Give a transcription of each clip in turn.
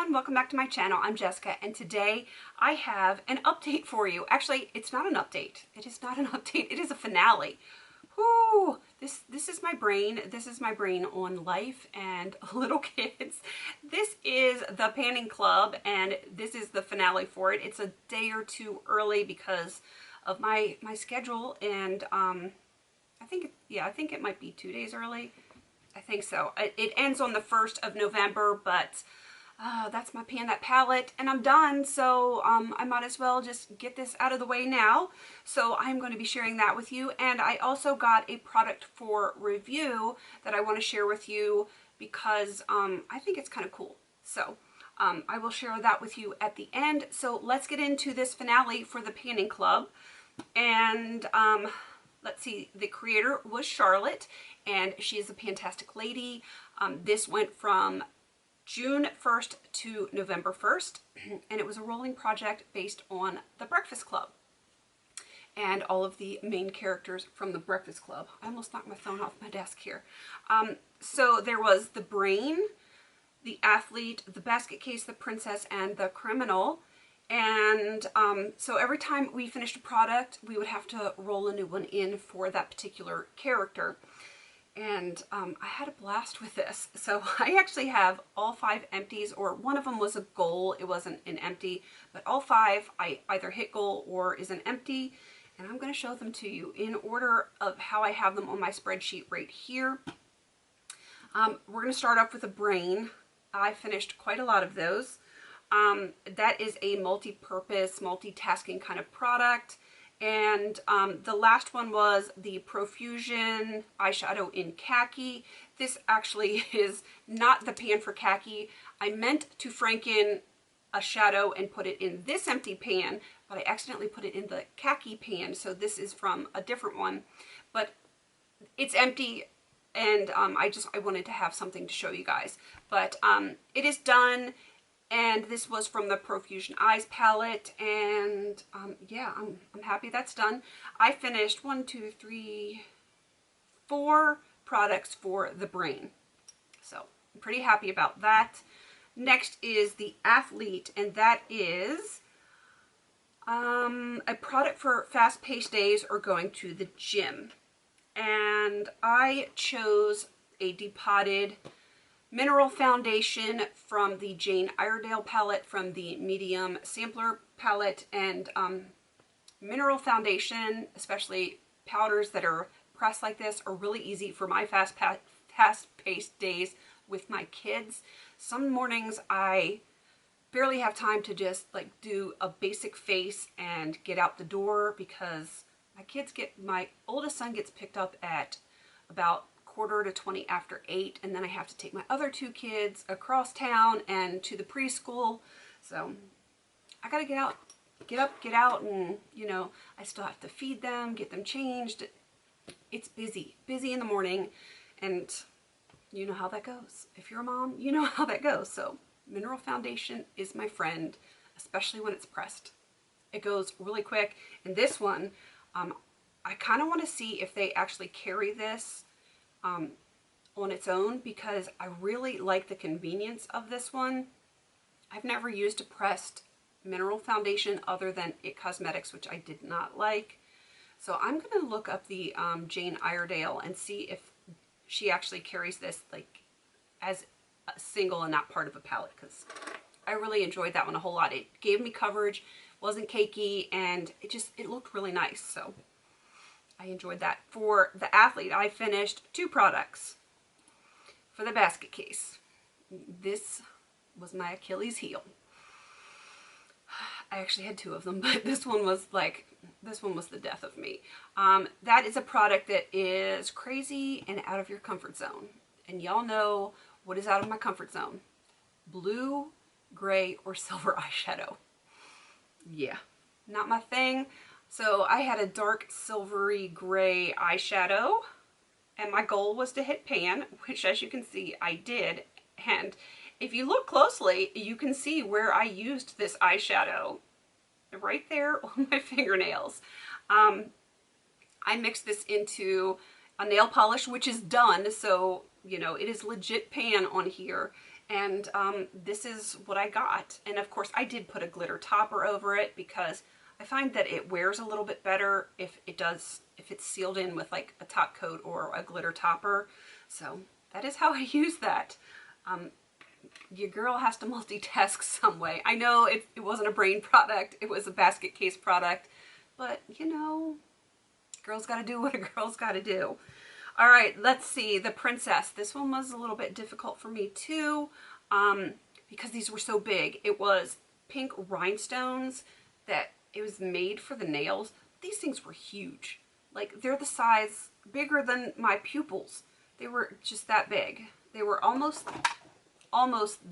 everyone, welcome back to my channel. I'm Jessica, and today I have an update for you. Actually, it's not an update. It is not an update. It is a finale. Whoo! This is my brain. This is my brain on life and little kids. This is the Panning Club, and this is the finale for it. It's a day or two early because of my schedule, and I think it might be 2 days early. I think so. It ends on the 1st of November, but that's my Pan That palette, and I'm done, so I might as well just get this out of the way now. So I'm going to be sharing that with you, and I also got a product for review that I want to share with you because I think it's kind of cool. So I will share that with you at the end. So let's get into this finale for the Panning Club, and let's see, the creator was Charlotte, and she is a PANtastic Lady. This went from June 1st to November 1st, and it was a rolling project based on The Breakfast Club and all of the main characters from The Breakfast Club. I almost knocked my phone off my desk here. So there was the Brain, the Athlete, the Basket Case, the Princess, and the Criminal. And so every time we finished a product, we would have to roll a new one in for that particular character. And I had a blast with this. So I actually have all 5 empties, or one of them was a goal. It wasn't an empty, but all 5 I either hit goal or is an empty. And I'm going to show them to you in order of how I have them on my spreadsheet right here. We're going to start off with a Brain. I finished quite a lot of those. That is a multi-purpose, multitasking kind of product. And the last one was the Profusion eyeshadow in khaki. This actually is not the pan for khaki. I meant to franken a shadow and put it in this empty pan, but I accidentally put it in the khaki pan, so this is from a different one. But it's empty, and I wanted to have something to show you guys. But it is done. And this was from the Profusion Eyes palette, and yeah, I'm happy that's done. I finished 4 products for the Brain, so I'm pretty happy about that. Next is the Athlete, and that is a product for fast-paced days or going to the gym. And I chose a depotted mineral foundation from the Jane Iredale palette, from the medium sampler palette. And mineral foundation, especially powders that are pressed like this, are really easy for my fast-paced days with my kids. Some mornings I barely have time to just like do a basic face and get out the door, because my oldest son gets picked up at about 20 after 8, and then I have to take my other 2 kids across town and to the preschool. So I gotta get out, get out, and you know, I still have to feed them, get them changed. It's busy in the morning, and you know how that goes. If you're a mom, you know how that goes. So mineral foundation is my friend, especially when it's pressed. It goes really quick. And this one, I kind of want to see if they actually carry this on its own, because I really like the convenience of this one. I've never used a pressed mineral foundation other than It Cosmetics, which I did not like. So I'm going to look up the Jane Iredale and see if she actually carries this like as a single and not part of a palette, because I really enjoyed that one a whole lot. It gave me coverage, wasn't cakey, and it looked really nice. So I enjoyed that. For the Athlete, I finished 2 products. For the Basket Case, this was my Achilles heel. I actually had 2 of them, but this one was the death of me. That is a product that is crazy and out of your comfort zone. And y'all know what is out of my comfort zone. Blue, gray, or silver eyeshadow. Yeah, not my thing. So I had a dark silvery gray eyeshadow, and my goal was to hit pan, which as you can see I did. And if you look closely, you can see where I used this eyeshadow right there on my fingernails. I mixed this into a nail polish, which is done, so you know it is legit pan on here. And this is what I got. And of course I did put a glitter topper over it because I find that it wears a little bit better if it's sealed in with like a top coat or a glitter topper. So that is how I use that. Your girl has to multitask some way. I know it wasn't a brain product, it was a basket case product, but you know, girl's gotta do what a girl's gotta do. All right, let's see, the princess. This one was a little bit difficult for me too, because these were so big. It was pink rhinestones that it was made for the nails. These things were huge. Like, they're the size, bigger than my pupils. They were just that big. They were almost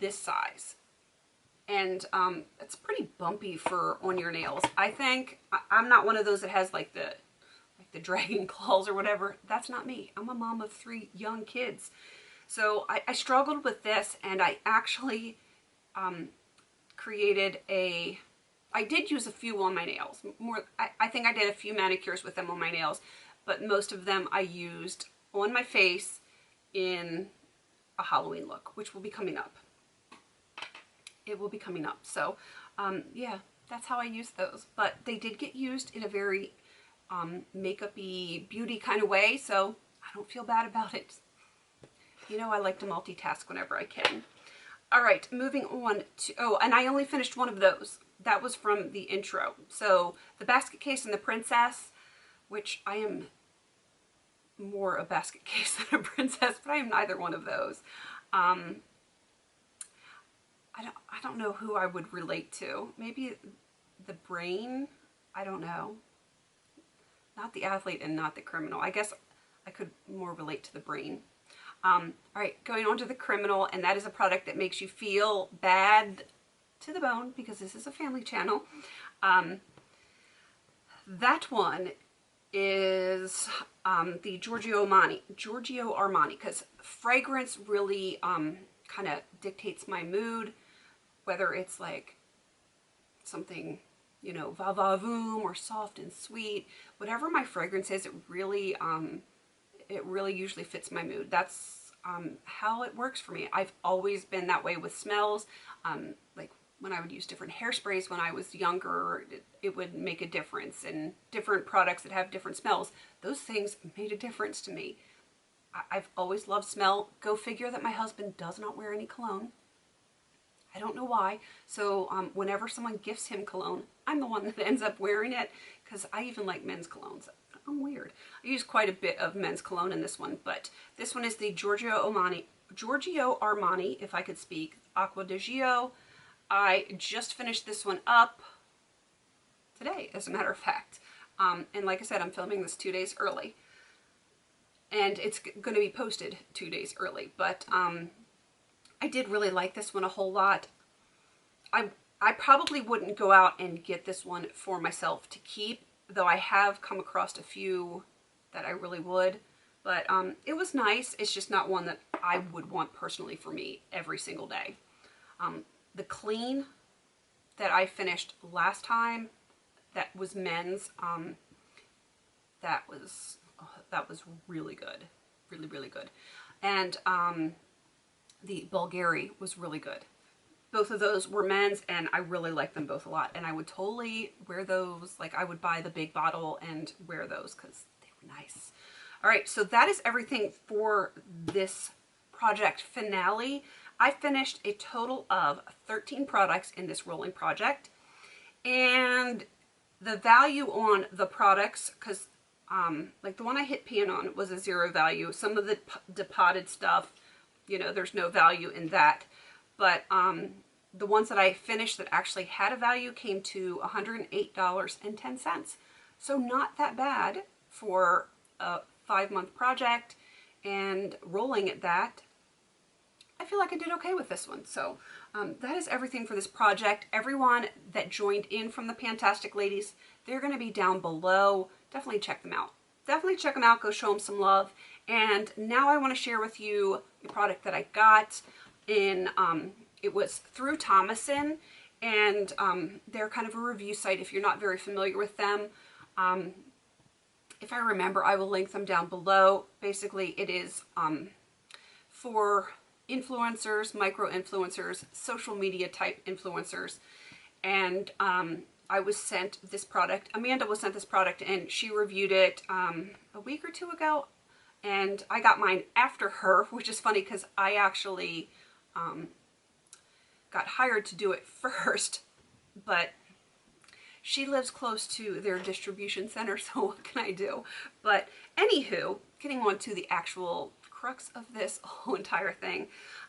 this size. And it's pretty bumpy for on your nails. I think I'm not one of those that has like the dragon claws or whatever. That's not me. I'm a mom of 3 young kids. So I struggled with this, and I actually created I did use a few on my nails. I think I did a few manicures with them on my nails, but most of them I used on my face in a Halloween look, which will be coming up. It will be coming up. So yeah, that's how I use those. But they did get used in a very makeup-y, beauty kind of way, so I don't feel bad about it. You know, I like to multitask whenever I can. All right, moving on to, oh, and I only finished one of those. That was from the intro. So the basket case and the princess, which I am more a basket case than a princess, but I am neither one of those. I don't know who I would relate to. Maybe the brain. I don't know. Not the athlete and not the criminal. I guess I could more relate to the brain. All right, going on to the criminal, and that is a product that makes you feel bad to the bone because this is a family channel. That one is the Giorgio Armani, because fragrance really kind of dictates my mood, whether it's like something, you know, va-va-voom or soft and sweet. Whatever my fragrance is, it really usually fits my mood. That's how it works for me. I've always been that way with smells. Like when I would use different hairsprays when I was younger, it would make a difference. And different products that have different smells, those things made a difference to me. I've always loved smell. Go figure that my husband does not wear any cologne. I don't know why. So whenever someone gifts him cologne, I'm the one that ends up wearing it, because I even like men's colognes. I'm weird. I use quite a bit of men's cologne in this one, but this one is the Giorgio Armani, if I could speak, Acqua di Gio. I just finished this one up today, as a matter of fact. And like I said, I'm filming this 2 days early. And it's going to be posted 2 days early, but I did really like this one a whole lot. I probably wouldn't go out and get this one for myself to keep, though I have come across a few that I really would. But it was nice. It's just not one that I would want personally for me every single day. The clean that I finished last time, that was men's, that was really good. Really, really good. And the Bulgari was really good. Both of those were men's, and I really like them both a lot. And I would totally wear those. Like, I would buy the big bottle and wear those because they were nice. All right, so that is everything for this project finale. I finished a total of 13 products in this rolling project. And the value on the products, because like the one I hit pan on was a 0 value. Some of the depotted stuff, you know, there's no value in that. But the ones that I finished that actually had a value came to $108.10. So not that bad for a 5-month project, and rolling at that, I feel like I did okay with this one. So that is everything for this project. Everyone that joined in from the PANtastic Ladies, they're going to be down below. Definitely check them out. Definitely check them out. Go show them some love. And now I want to share with you a product that I got in, it was through Thomason, and they're kind of a review site if you're not very familiar with them. If I remember, I will link them down below. Basically, it is for influencers, micro-influencers, social media type influencers. And I was sent this product. Amanda was sent this product and she reviewed it a week or two ago. And I got mine after her, which is funny because I actually got hired to do it first. But she lives close to their distribution center, so what can I do? But anywho, getting on to the actual crux of this whole entire thing.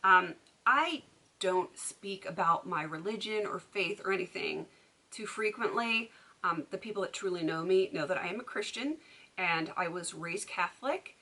I don't speak about my religion or faith or anything too frequently. The people that truly know me know that I am a Christian and I was raised Catholic.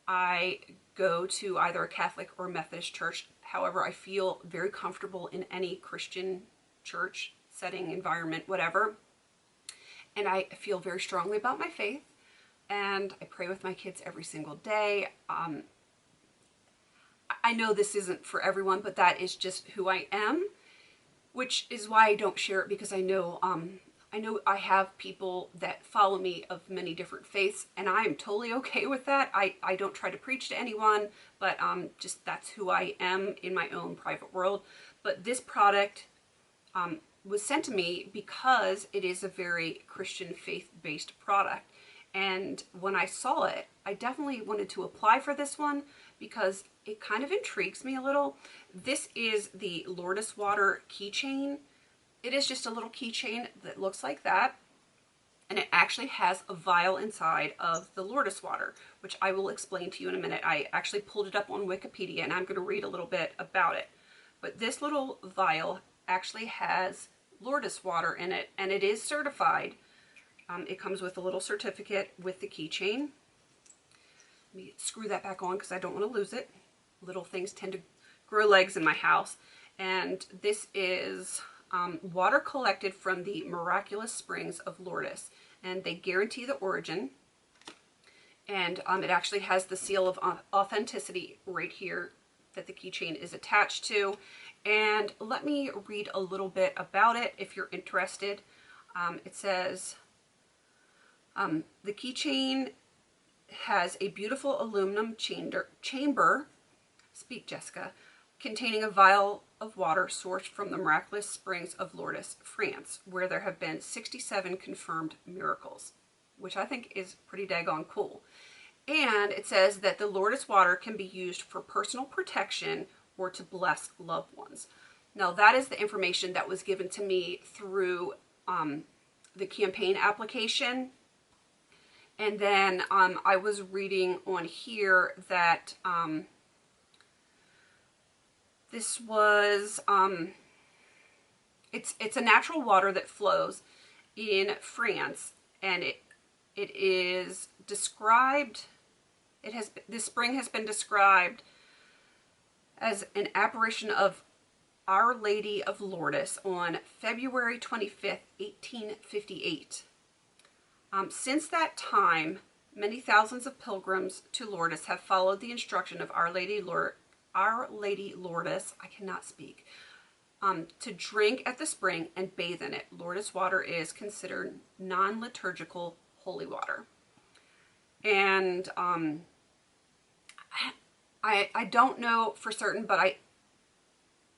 I go to either a Catholic or Methodist church. However, I feel very comfortable in any Christian church setting, environment, whatever. And I feel very strongly about my faith. And I pray with my kids every single day. I know this isn't for everyone, but that is just who I am, which is why I don't share it, because I know I have people that follow me of many different faiths, and I am totally okay with that. I don't try to preach to anyone, but just that's who I am in my own private world. But this product was sent to me because it is a very Christian faith-based product. And when I saw it, I definitely wanted to apply for this one because it kind of intrigues me a little. This is the Lourdes water keychain. It is just a little keychain that looks like that. And it actually has a vial inside of the Lourdes water, which I will explain to you in a minute. I actually pulled it up on Wikipedia and I'm going to read a little bit about it. But this little vial actually has Lourdes water in it, and it is certified. It comes with a little certificate with the keychain. Let me screw that back on because I don't want to lose it. Little things tend to grow legs in my house. And this is water collected from the miraculous springs of Lourdes, and they guarantee the origin. And it actually has the seal of authenticity right here that the keychain is attached to. And let me read a little bit about it if you're interested. It says, the keychain has a beautiful aluminum chamber, speak Jessica, containing a vial of water sourced from the miraculous springs of Lourdes, France, where there have been 67 confirmed miracles, which I think is pretty daggone cool. And it says that the Lourdes water can be used for personal protection or to bless loved ones. Now that is the information that was given to me through the campaign application. And then I was reading on here that this was, it's a natural water that flows in France, and it is described, this spring has been described as an apparition of Our Lady of Lourdes on February 25th, 1858. Since that time, many thousands of pilgrims to Lourdes have followed the instruction of Our Lady Lourdes, I cannot speak, to drink at the spring and bathe in it. Lourdes water is considered non-liturgical holy water. And I don't know for certain, but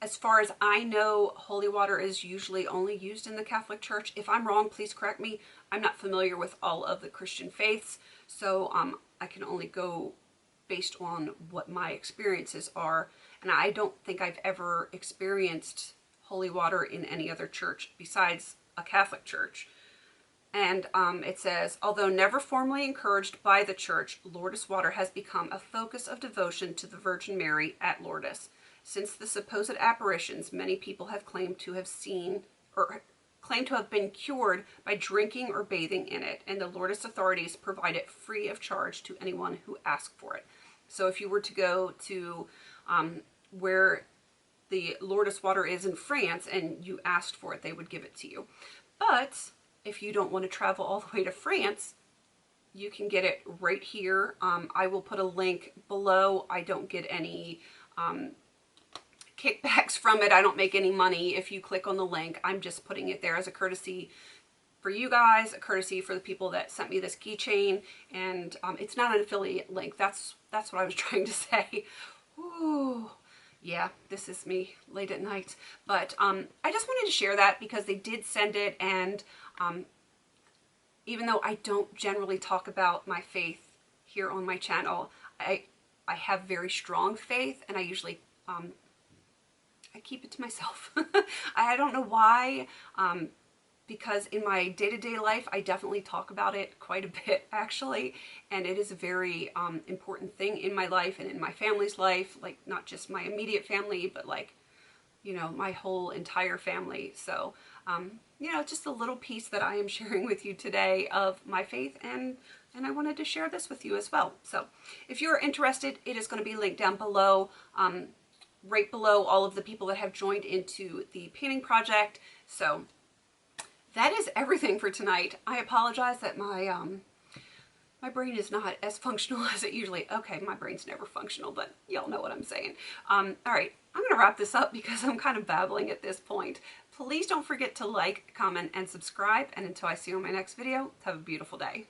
as far as I know, holy water is usually only used in the Catholic Church. If I'm wrong, please correct me. I'm not familiar with all of the Christian faiths, so I can only go based on what my experiences are. And I don't think I've ever experienced holy water in any other church besides a Catholic church. And it says, although never formally encouraged by the church, Lourdes water has become a focus of devotion to the Virgin Mary at Lourdes. Since the supposed apparitions, many people have claimed to have seen or claim to have been cured by drinking or bathing in it, and the Lourdes authorities provide it free of charge to anyone who asks for it. So if you were to go to where the Lourdes water is in France and you asked for it, they would give it to you. But if you don't want to travel all the way to France, you can get it right here. I will put a link below. I don't get any kickbacks from it. I don't make any money if you click on the link. I'm just putting it there as a courtesy for you guys, a courtesy for the people that sent me this keychain, and it's not an affiliate link. That's what I was trying to say. Ooh, yeah, this is me late at night. But I just wanted to share that because they did send it, and even though I don't generally talk about my faith here on my channel, I have very strong faith, and I usually I keep it to myself. I don't know why, because in my day-to-day life, I definitely talk about it quite a bit, actually, and it is a very important thing in my life and in my family's life, like not just my immediate family, but like, you know, my whole entire family. So, you know, just a little piece that I am sharing with you today of my faith, and I wanted to share this with you as well. So if you're interested, it is going to be linked down below, right below all of the people that have joined into the painting project. So that is everything for tonight. I apologize that my my brain is not as functional as it usually. Okay, my brain's never functional, but y'all know what I'm saying. All right, I'm gonna wrap this up because I'm kind of babbling at this point. Please don't forget to like, comment, and subscribe. And until I see you in my next video, have a beautiful day.